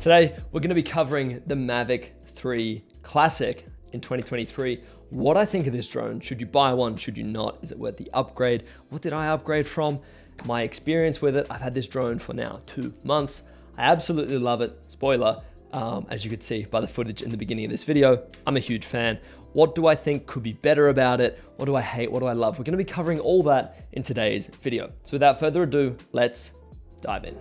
Today, we're gonna be covering the Mavic 3 Classic in 2023. What I think of this drone. Should you buy one? Should you not? Is it worth the upgrade? What did I upgrade from? My experience with it. I've had this drone for now 2 months. I absolutely love it. Spoiler, as you could see by the footage in the beginning of this video, I'm a huge fan. What do I think could be better about it? What do I hate? What do I love? We're gonna be covering all that in today's video. So without further ado, let's dive in.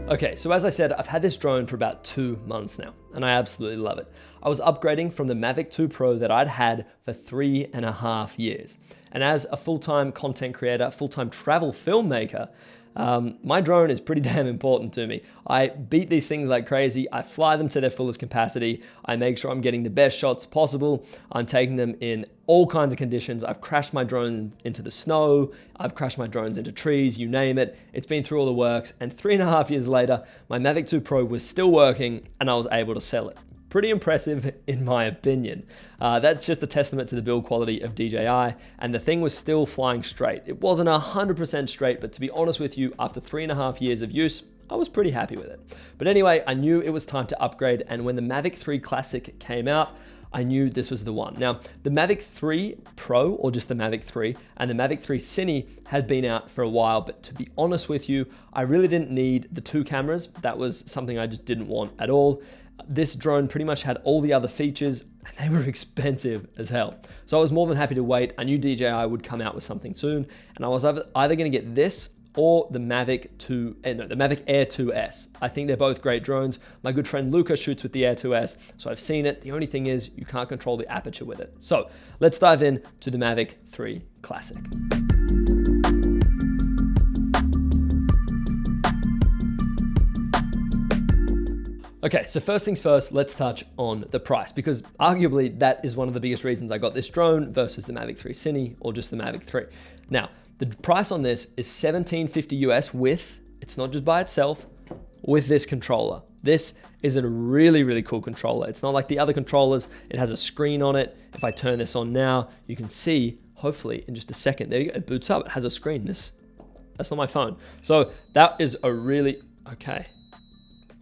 Okay, so as I said, I've had this drone for about 2 months now, and I absolutely love it. I was upgrading from the Mavic 2 Pro that I'd had for 3.5 years. And as a full-time content creator, full-time travel filmmaker, my drone is pretty damn important to me. I beat these things like crazy. I fly them to their fullest capacity. I make sure I'm getting the best shots possible. I'm taking them in all kinds of conditions. I've crashed my drone into the snow. I've crashed my drones into trees, you name it. It's been through all the works. And 3.5 years later, my Mavic 2 Pro was still working and I was able to sell it. Pretty impressive in my opinion. That's just a testament to the build quality of DJI, and the thing was still flying straight. It wasn't 100% straight, but to be honest with you, after 3.5 years of use, I was pretty happy with it. But anyway, I knew it was time to upgrade, and when the Mavic 3 Classic came out, I knew this was the one. Now, the Mavic 3 Pro, or just the Mavic 3, and the Mavic 3 Cine had been out for a while, but to be honest with you, I really didn't need the 2 cameras. That was something I just didn't want at all. This drone pretty much had all the other features and they were expensive as hell. So I was more than happy to wait. I knew DJI would come out with something soon, and I was either gonna get this or the Mavic Air 2S. I think they're both great drones. My good friend Luca shoots with the Air 2S, so I've seen it. The only thing is you can't control the aperture with it. So let's dive in to the Mavic 3 Classic. Okay, so first things first, let's touch on the price, because arguably that is one of the biggest reasons I got this drone versus the Mavic 3 Cine or just the Mavic 3. Now, the price on this is $1750 US with, it's not just by itself, with this controller. This is a really, really cool controller. It's not like the other controllers. It has a screen on it. If I turn this on now, you can see, hopefully in just a second, there you go, it boots up, it has a screen. That's not my phone. So that is a really, okay,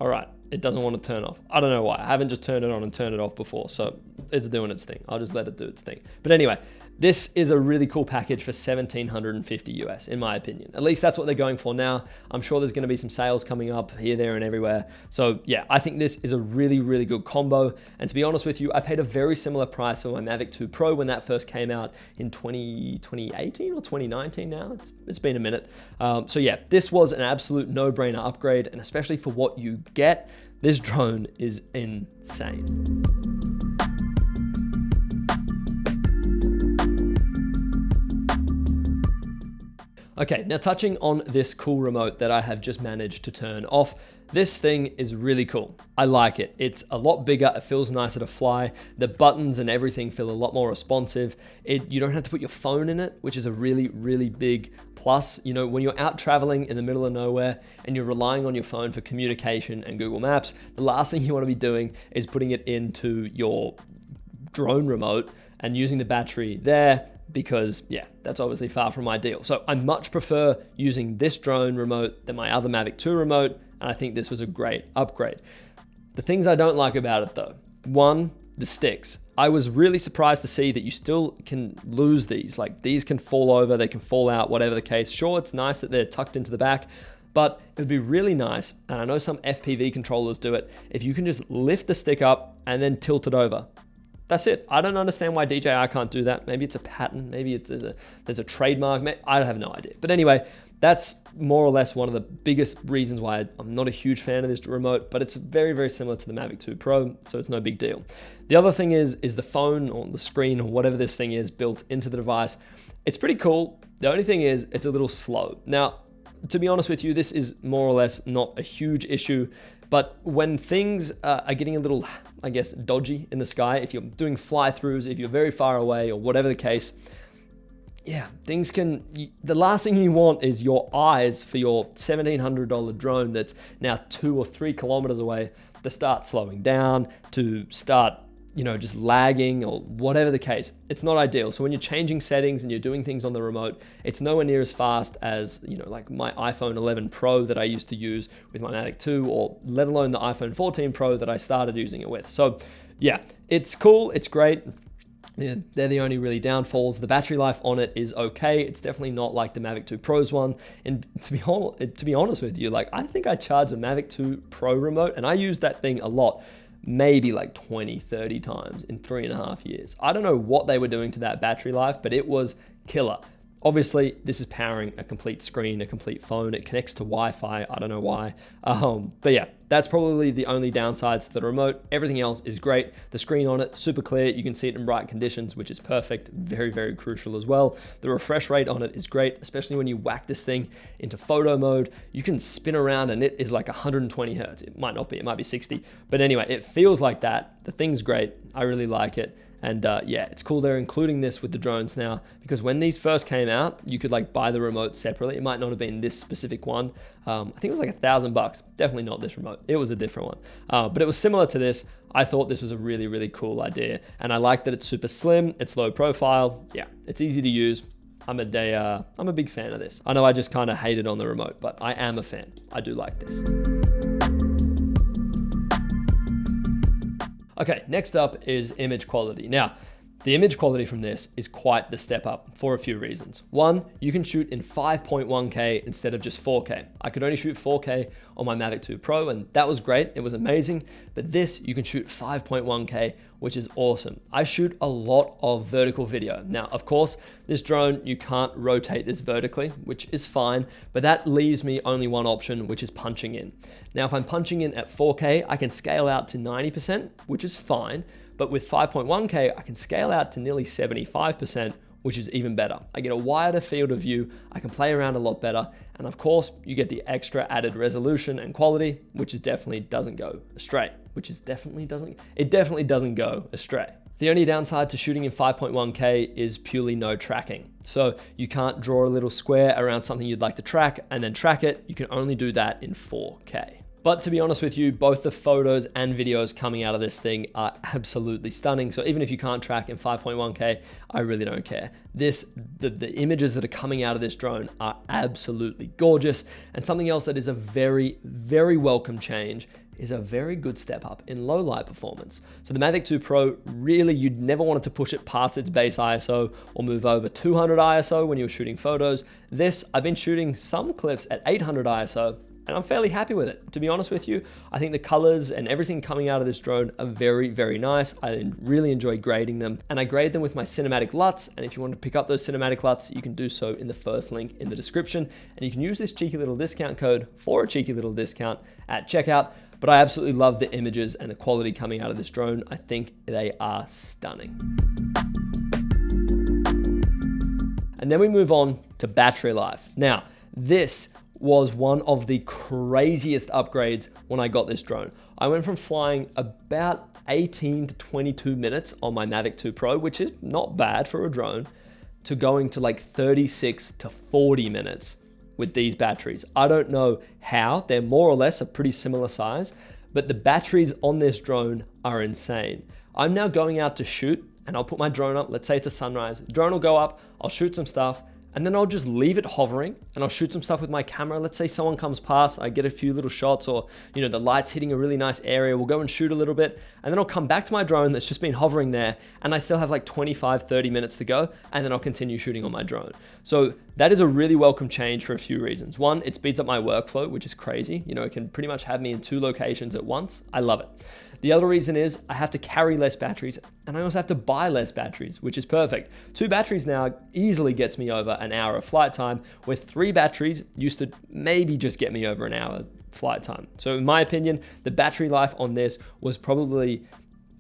all right. It doesn't want to turn off. I don't know why. I haven't just turned it on and turned it off before, so it's doing its thing. I'll just let it do its thing. But anyway, this is a really cool package for $1,750 US, in my opinion. At least that's what they're going for now. I'm sure there's going to be some sales coming up here, there, and everywhere. So yeah, I think this is a really, really good combo. And to be honest with you, I paid a very similar price for my Mavic 2 Pro when that first came out in 2018 or 2019 now. It's been a minute. So yeah, this was an absolute no-brainer upgrade, and especially for what you get, this drone is insane. Okay, now touching on this cool remote that I have just managed to turn off. This thing is really cool. I like it. It's a lot bigger. It feels nicer to fly. The buttons and everything feel a lot more responsive. You don't have to put your phone in it, which is a really, really big plus. You know, when you're out traveling in the middle of nowhere and you're relying on your phone for communication and Google Maps, the last thing you want to be doing is putting it into your drone remote and using the battery there, because yeah, that's obviously far from ideal. So I much prefer using this drone remote than my other Mavic 2 remote, and I think this was a great upgrade. The things I don't like about it though, one, the sticks. I was really surprised to see that you still can lose these. Like, these can fall over, they can fall out, whatever the case. Sure, it's nice that they're tucked into the back, but it would be really nice, and I know some FPV controllers do it, if you can just lift the stick up and then tilt it over. That's it. I don't understand why DJI can't do that. Maybe it's a patent. Maybe there's a trademark. I have no idea. But anyway, that's more or less one of the biggest reasons why I'm not a huge fan of this remote, but it's very, very similar to the Mavic 2 Pro, so it's no big deal. The other thing is the phone or the screen or whatever this thing is built into the device. It's pretty cool. The only thing is it's a little slow. Now, to be honest with you, this is more or less not a huge issue, but when things are getting a little, I guess, dodgy in the sky, if you're doing fly-throughs, if you're very far away or whatever the case, yeah, things can, the last thing you want is your eyes for your $1,700 drone that's now 2 or 3 kilometers away to start slowing down, to start just lagging or whatever the case. It's not ideal. So when you're changing settings and you're doing things on the remote, it's nowhere near as fast as, like my iPhone 11 Pro that I used to use with my Mavic 2, or let alone the iPhone 14 Pro that I started using it with. So yeah, it's cool. It's great. Yeah, they're the only really downfalls. The battery life on it is okay. It's definitely not like the Mavic 2 Pro's one. And to be honest with you, like I think I charged a Mavic 2 Pro remote and I used that thing a lot, maybe like 20, 30 times in 3.5 years. I don't know what they were doing to that battery life, but it was killer. Obviously, this is powering a complete screen, a complete phone. It connects to Wi-Fi. I don't know why. But yeah, that's probably the only downsides to the remote. Everything else is great. The screen on it, super clear. You can see it in bright conditions, which is perfect. Very, very crucial as well. The refresh rate on it is great, especially when you whack this thing into photo mode. You can spin around and it is like 120 hertz. It might not be, it might be 60. But anyway, it feels like that. The thing's great. I really like it. And yeah, it's cool they're including this with the drones now, because when these first came out, you could like buy the remote separately. It might not have been this specific one. I think it was like $1,000. Definitely not this remote. It was a different one, but it was similar to this. I thought this was a really, really cool idea. And I like that it's super slim. It's low profile. Yeah, it's easy to use. I'm a big fan of this. I know I just kind of hate it on the remote, but I am a fan. I do like this. Okay, next up is image quality. Now, the image quality from this is quite the step up for a few reasons. One, you can shoot in 5.1K instead of just 4K. I could only shoot 4K on my Mavic 2 Pro, and that was great. It was amazing. But this, you can shoot 5.1K, which is awesome. I shoot a lot of vertical video. Now, of course, this drone, you can't rotate this vertically, which is fine, but that leaves me only one option, which is punching in. Now, if I'm punching in at 4K, I can scale out to 90%, which is fine. But with 5.1K, I can scale out to nearly 75%, which is even better. I get a wider field of view, I can play around a lot better, and of course, you get the extra added resolution and quality, which definitely doesn't go astray. It definitely doesn't go astray. The only downside to shooting in 5.1K is purely no tracking. So you can't draw a little square around something you'd like to track and then track it. You can only do that in 4K. But to be honest with you, both the photos and videos coming out of this thing are absolutely stunning. So even if you can't track in 5.1K, I really don't care. The images that are coming out of this drone are absolutely gorgeous. And something else that is a very, very welcome change is a very good step up in low light performance. So the Mavic 2 Pro, really, you'd never wanted to push it past its base ISO or move over 200 ISO when you were shooting photos. This, I've been shooting some clips at 800 ISO, and I'm fairly happy with it. To be honest with you, I think the colors and everything coming out of this drone are very, very nice. I really enjoy grading them, and I grade them with my cinematic LUTs. And if you want to pick up those cinematic LUTs, you can do so in the first link in the description. And you can use this cheeky little discount code for a cheeky little discount at checkout. But I absolutely love the images and the quality coming out of this drone. I think they are stunning. And then we move on to battery life. Now, this was one of the craziest upgrades when I got this drone. I went from flying about 18 to 22 minutes on my Mavic 2 Pro, which is not bad for a drone, to going to like 36 to 40 minutes with these batteries. I don't know how. They're more or less a pretty similar size, but the batteries on this drone are insane. I'm now going out to shoot, and I'll put my drone up. Let's say it's a sunrise. Drone will go up, I'll shoot some stuff, and then I'll just leave it hovering and I'll shoot some stuff with my camera. Let's say someone comes past, I get a few little shots, or the light's hitting a really nice area. We'll go and shoot a little bit, and then I'll come back to my drone that's just been hovering there, and I still have like 25, 30 minutes to go, and then I'll continue shooting on my drone. So that is a really welcome change for a few reasons. One, it speeds up my workflow, which is crazy. It can pretty much have me in 2 locations at once. I love it. The other reason is I have to carry less batteries, and I also have to buy less batteries, which is perfect. 2 batteries now easily gets me over an hour of flight time, where 3 batteries used to maybe just get me over an hour flight time. So in my opinion, the battery life on this was probably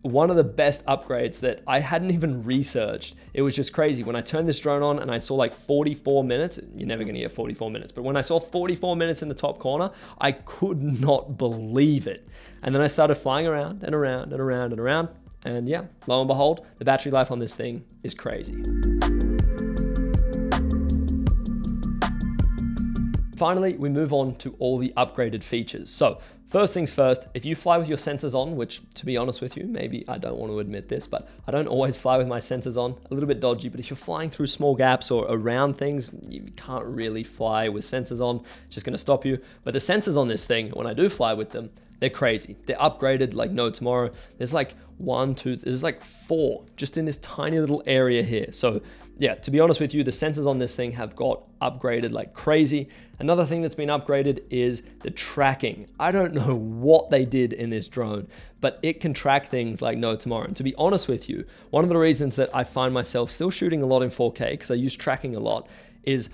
one of the best upgrades that I hadn't even researched. It was just crazy. When I turned this drone on and I saw like 44 minutes, you're never gonna get 44 minutes, but when I saw 44 minutes in the top corner, I could not believe it. And then I started flying around and around and around and around. And yeah, lo and behold, the battery life on this thing is crazy. finally, we move on to all the upgraded features. So first things first, if you fly with your sensors on, which to be honest with you, maybe I don't want to admit this, but I don't always fly with my sensors on, a little bit dodgy, but if you're flying through small gaps or around things, you can't really fly with sensors on, it's just gonna stop you. But the sensors on this thing, when I do fly with them, they're crazy. They're upgraded like no tomorrow. There's like there's like 4 just in this tiny little area here. So yeah, to be honest with you, the sensors on this thing have got upgraded like crazy. Another thing that's been upgraded is the tracking. I don't know what they did in this drone, but it can track things like no tomorrow. And to be honest with you, one of the reasons that I find myself still shooting a lot in 4K, because I use tracking a lot, is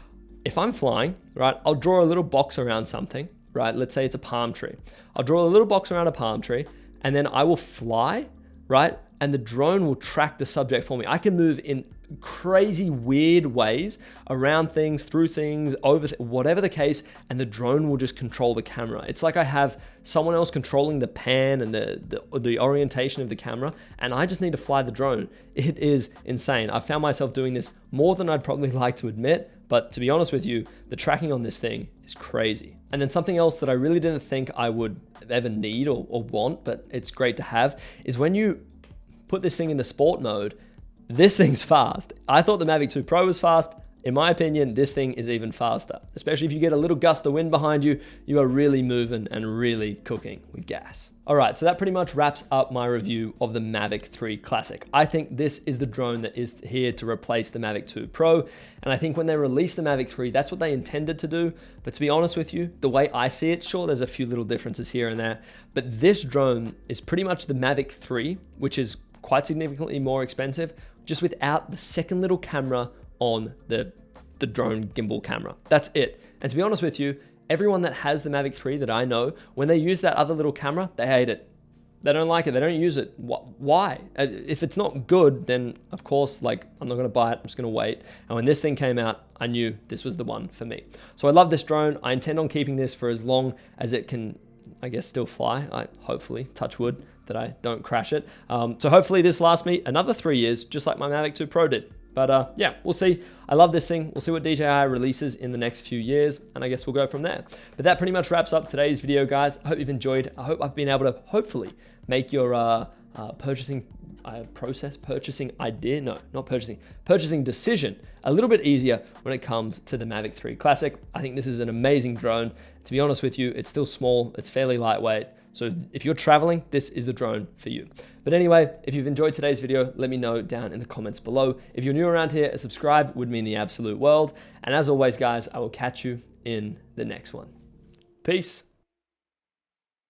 if I'm flying, right, I'll draw a little box around something, right? Let's say it's a palm tree. I'll draw a little box around a palm tree and then I will fly, right? And the drone will track the subject for me. I can move in crazy weird ways around things, through things, over whatever the case, and the drone will just control the camera. It's like I have someone else controlling the pan and the orientation of the camera, and I just need to fly the drone. It is insane. I've found myself doing this more than I'd probably like to admit, but to be honest with you, the tracking on this thing is crazy. And then something else that I really didn't think I would ever need or want, but it's great to have, is when you put this thing into sport mode, this thing's fast. I thought the Mavic 2 Pro was fast. In my opinion, this thing is even faster, especially if you get a little gust of wind behind you, you are really moving and really cooking with gas. All right, so that pretty much wraps up my review of the Mavic 3 Classic. I think this is the drone that is here to replace the Mavic 2 Pro. And I think when they released the Mavic 3, that's what they intended to do. But to be honest with you, the way I see it, sure, there's a few little differences here and there, but this drone is pretty much the Mavic 3, which is quite significantly more expensive, just without the second little camera on the drone gimbal camera. That's it. And to be honest with you, everyone that has the Mavic 3 that I know, when they use that other little camera, they hate it. They don't like it. They don't use it. Why? If it's not good, then of course, like, I'm not gonna buy it. I'm just gonna wait. And when this thing came out, I knew this was the one for me. So I love this drone. I intend on keeping this for as long as it can, I guess, still fly. Hopefully, touch wood, that I don't crash it. So hopefully this lasts me another 3 years, just like my Mavic 2 Pro did. But yeah, we'll see. I love this thing. We'll see what DJI releases in the next few years, and I guess we'll go from there. But that pretty much wraps up today's video, guys. I hope you've enjoyed. I hope I've been able to hopefully make your purchasing decision a little bit easier when it comes to the Mavic 3 Classic. I think this is an amazing drone. To be honest with you, it's still small, it's fairly lightweight. So if you're traveling, this is the drone for you. But anyway, if you've enjoyed today's video, let me know down in the comments below. If you're new around here, a subscribe would mean the absolute world. And as always, guys, I will catch you in the next one. Peace.